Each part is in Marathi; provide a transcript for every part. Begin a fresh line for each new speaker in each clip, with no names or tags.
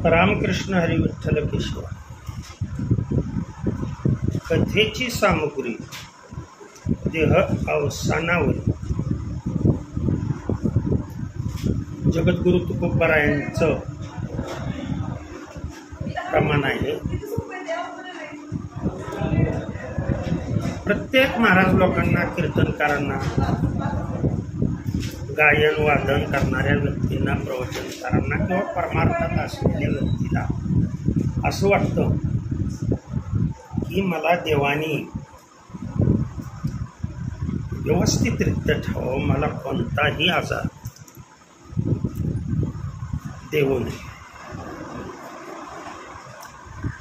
रामकृष्ण हरी विठ्ठल केशव. कथेची सामग्री देह अवसानावर. जगद्गुरु तुकोबारायांचं प्रमाण आहे. प्रत्येक महाराज लोकांना, कीर्तनकारांना, गायन वादन करणाऱ्या व्यक्तींना, प्रवचनकारांना किंवा परमार्थात असलेल्या व्यक्तीला असं वाटतं की मला देवानी व्यवस्थितरित्या ठेवावं, मला कोणताही आजार देऊ नये.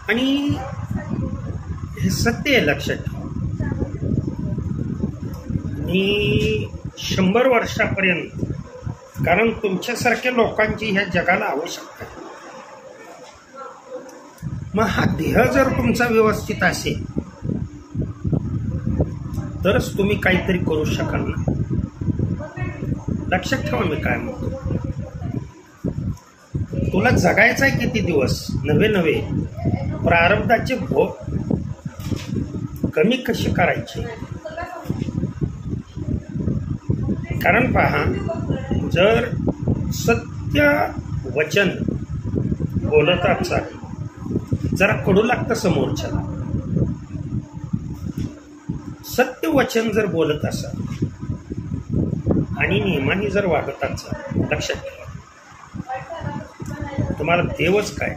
आणि हे सत्य आहे, लक्षात ठेवा. मी 100 वर्षापर्यंत, कारण तुमच्यासारख्या लोकांची ह्या जगाला आवश्यकता आहे. मग हा देह जर तुमचा व्यवस्थित असेल तरच तुम्ही काहीतरी करू शकाल ना. लक्षात ठेवा मी काय म्हणतो. तुला जगायचं आहे किती दिवस? नवे प्रारब्धाचे भोग कमी कसे करायचे? कारण पहा, जर सत्य वचन बोलत असाल, जरा कडू लागतं समोरच्याला. सत्य वचन जर बोलत असाल आणि नियमाने जर वागत असाल, लक्षात ठेवा तुम्हाला देवच काय,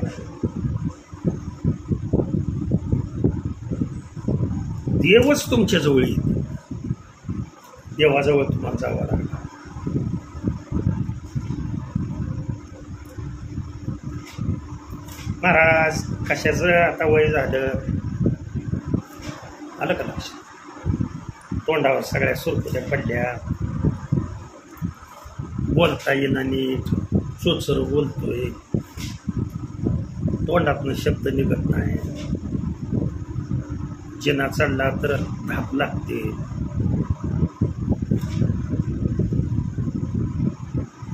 देवच तुमच्या जवळ येईल. देवाजवळ तुम्हाला जावं लागलं. महाराज कशाचं आता वय झालं, आलं का लक्ष? तोंडावर सगळ्या सुरकुत्या पडल्या, बोलता येईना नीट, चोचर बोलतोय, तोंडातनं शब्द निघत नाही, जिना चढला तर धाप लागते.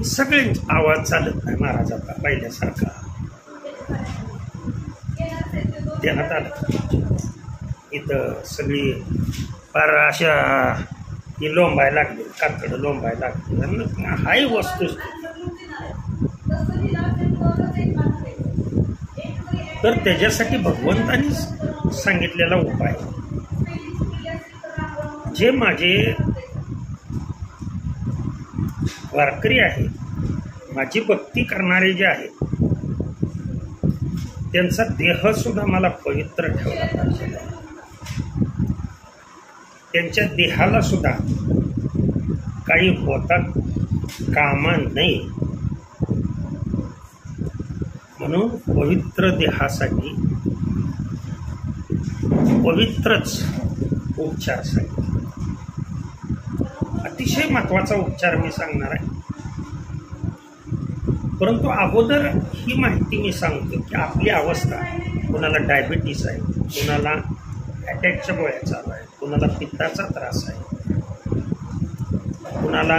सगळे आवाज चालत नाही महाराज आता पहिल्यासारखा. देण्यात आलं इथं सगळी फार अशा ही लोंबाय लागली, कातड लोंबाय लागली. हाही वस्तू तर त्याच्यासाठी भगवंतानी सांगितलेला उपाय, जे माझे वारकरी आहे, माझी भक्ती करणारे जे आहेत, त्यांचा देह सुद्धा मला पवित्र ठेवला पाहिजे. त्यांच्या देहाला सुद्धा काही होता कामा नये. म्हणून पवित्र देहासाठी पवित्रच उपचार सांगितले. अतिशय महत्वाचा उपचार मी सांगणार आहे. परंतु अगोदर ही माहिती मी सांगतो की आपली अवस्था, कुणाला डायबिटीस आहे, कुणाला अटॅकच्या गोळ्या चालू आहे, कुणाला पित्ताचा त्रास आहे, कुणाला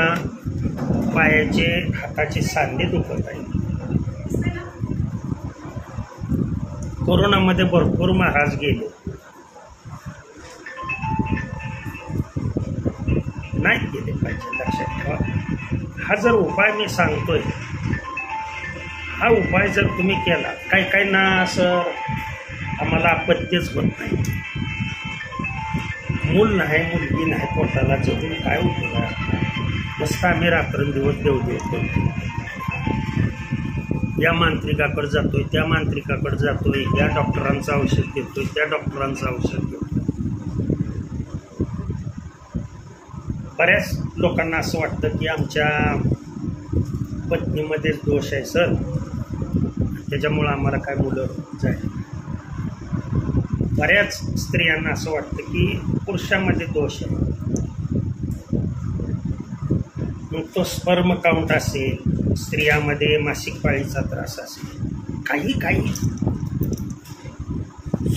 पायाचे हाताचे सांधे दुखत आहे. कोरोनामध्ये भरपूर महाराज गेले, नाही गेले पाहिजे. लक्षात ठेवा, हा जर उपाय मी सांगतोय, हा उपाय जर तुम्ही केला, काही ना असं आम्हाला अपत्यच होत नाही, मूल नाही, मुलगी नाही, पोटाला जगून काय उपयोग आहे? मस्त आम्ही रात्रंदिवस देवदेव करतो. या मांत्रिकाकडे जातोय, त्या मांत्रिकाकडे जातोय, या डॉक्टरांचं औषध घेतोय, त्या डॉक्टरांचं औषध घेतोय. बऱ्याच लोकांना असं वाटतं की आमच्या पत्नीमध्येच दोष आहे सर, त्याच्यामुळं आम्हाला काय मुलं जाईल. बऱ्याच स्त्रियांना असं वाटतं की पुरुषामध्ये दोष आहे. मग तो स्पर्म काउंट असेल, स्त्रियामध्ये मासिक पाळीचा त्रास असेल, काही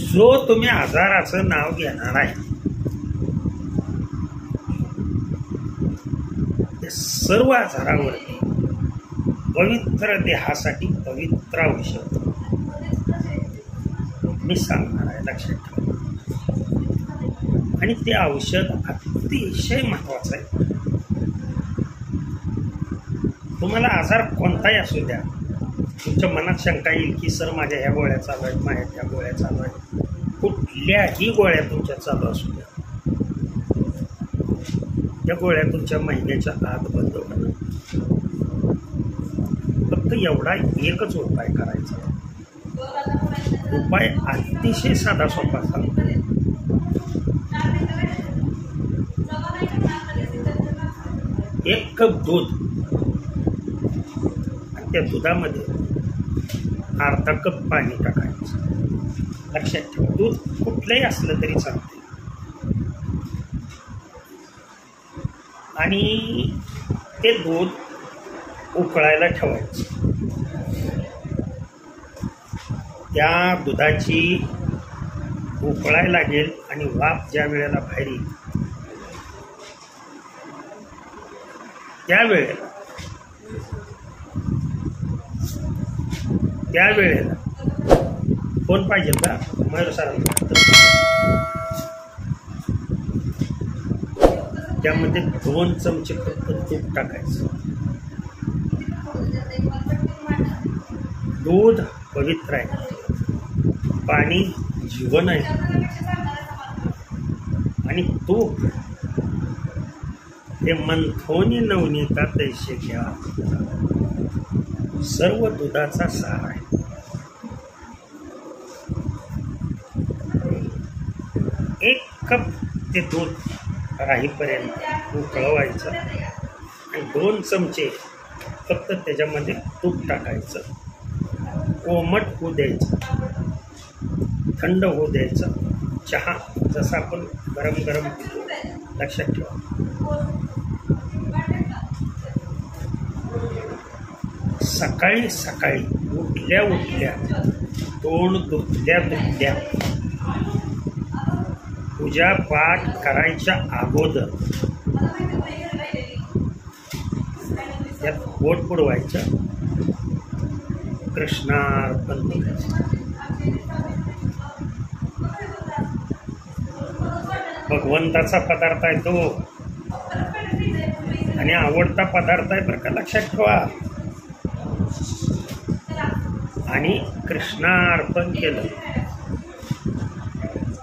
जो तुम्ही आजाराचं नाव घेणार आहे त्या सर्व आजारावरती पवित्र देहासाठी पवित्र औषध मी सांगणार आहे, लक्षात ठेवा. आणि ते औषध अतिशय महत्वाचं आहे. तुम्हाला आजार कोणताही असू द्या, तुमच्या मनात शंका येईल की सर माझ्या ह्या गोळ्या चालू आहेत, माझ्या त्या गोळ्या चालू आहेत. कुठल्याही गोळ्या तुमच्या चालू असू द्या, त्या गोळ्या तुमच्या महिन्याच्या आत बंद होणार. फक्त एवढा एकच उपाय करायचा. उपाय अतिशय साधा सोपा सांगतो. एक कप दूध आणि त्या दुधामध्ये अर्धा कप पाणी टाकायचं. लक्षात ठेवा, दूध कुठलंही असलं तरी चालते. आणि ते दूध उकळायला ठेवायचं. त्या दुधाची उकळायला लागेल आणि वाफ ज्या वेळेला बाहेर येईल त्यावेळेला कोण पाहिजे का? मयूर सरांना. त्यामध्ये 2 चमचे फक्त तूप टाकायचं. दूध पवित्र आहे, पाणी जीवन आहे, आणि तूप हे मंथोनी नवनीता तैसे घ्या. सर्व दुधाचा सार आहे. एक कप ते दूध राहीपर्यंत उकळवायचं आणि 2 चमचे फक्त त्याच्यामध्ये तूप टाकायचं. कोमट होऊ द्यायचं, थंड होऊ द्यायचं. चहा जसा आपण गरम गरम पितो, लक्षात ठेवा. सकाळी सकाळी उठल्या उठल्या, तोंड धुतल्या धुतल्या, पूजा पाठ करायच्या अगोदर त्यात पोट बुडवायचं, कृष्णार्पण करायचं. भगवंताचा पदार्थ आहे तो, आणि आवडता पदार्थ आहे बरं का, लक्षात ठेवा. आणि कृष्णार्पण केलं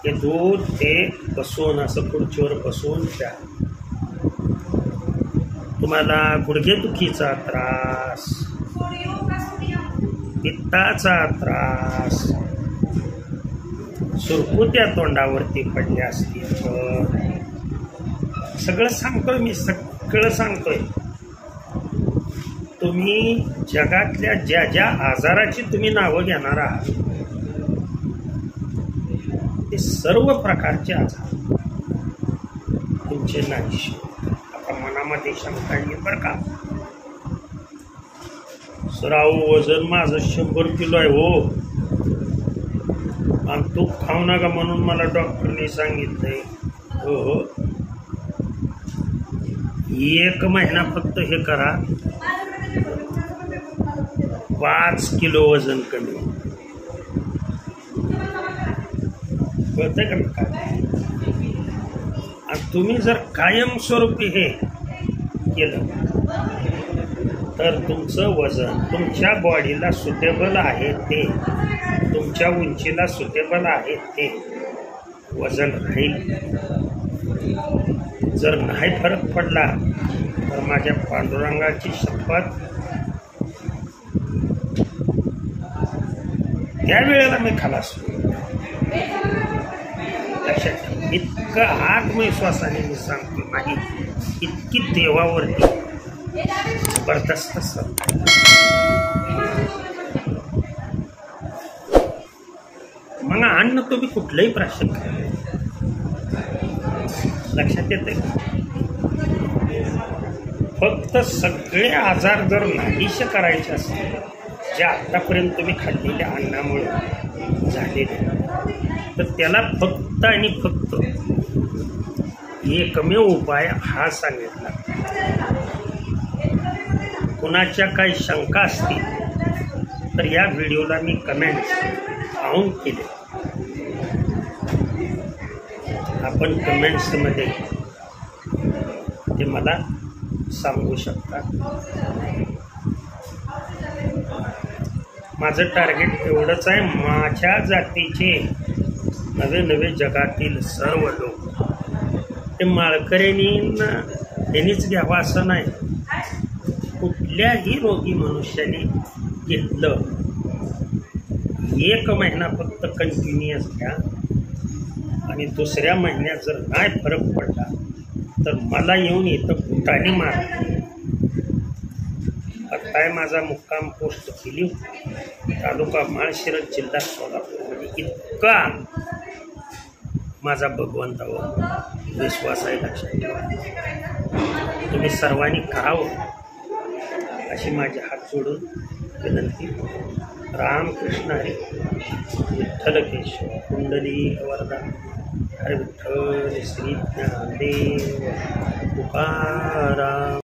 ते दूध ते बसून असं खुर्चीवर बसून प्या. तुम्हाला गुडघेदुखीचा त्रास, पित्ताचा त्रास, सुरकुत्या तोंडावरती पडल्या असतील तर सगळं सांगतोय मी, सगळं सांगतोय. तुम्ही जगातल्या ज्या ज्या आजाराची तुम्ही नावं घेणार आहात ते सर्व प्रकारचे आजार तुमचे नाहीसे. आता मनामध्ये शंका येईल बरं का, सराव वजन माझं 100 किलो आहे हो, आणि तूप खाऊ नका म्हणून मला डॉक्टरने सांगितलंय. हो, 1 महिना फक्त हे करा, 5 किलो वजन कमी. कळतंय का काय? आणि तुम्ही जर कायमस्वरूपी हे केलं तर तुमचं वजन तुमच्या बॉडीला सुटेबल आहे ते, तुमच्या उंचीला सुटेबल आहे ते वजन राहील. जर नाही फरक पडला तर माझ्या पांडुरंगाची शपथ, त्यावेळेला मी खलास. लक्षात ठेवा, इतकं आत्मविश्वासाने मी सांगतो, नाही इतकी देवावरती जबरदस्त श्रद्धा. मग अन्न तुम्ही कुठलंही प्राशन करा, लक्षात येते. फक्त सगळे आजार जर नाहीसे करायचे असतील जे आतापर्यंत तुम्ही खाल्लेल्या अन्नामुळे झालेले, तर त्याला फक्त आणि फक्त एकमेव उपाय हा सांगितला. कुणाच्या काही शंका असतील तर या व्हिडिओला मी कमेंट्स पाहून केले. आपण कमेंट्समध्ये ते मला सांगू शकता. माझं टार्गेट एवढंच आहे, माझ्या जातीचे नवे नवे जगातील सर्व लोक ते यांनीच घ्यावं असं नाही. कुठल्याही रोगी मनुष्याने घेतलं, 1 महिना फक्त कंटिन्युअस घ्या आणि दुसऱ्या महिन्यात जर नाही फरक पडला तर मला येऊन इथं फुटाने मार. काय माझा मुक्काम पोस्ट केली, तालुका माळशिरस, जिल्हा सोलापूर. इतका माझा भगवंतावर विश्वास आहे, लक्षात ठेवा. तुम्ही सर्वांनी करावं अशी माझी हात जोडून विनंती. रामकृष्ण हरी, विठ्ठल केशव, कुंडली वरदा, हरे विठ्ठल, श्री ज्ञानदेव तुकाराम.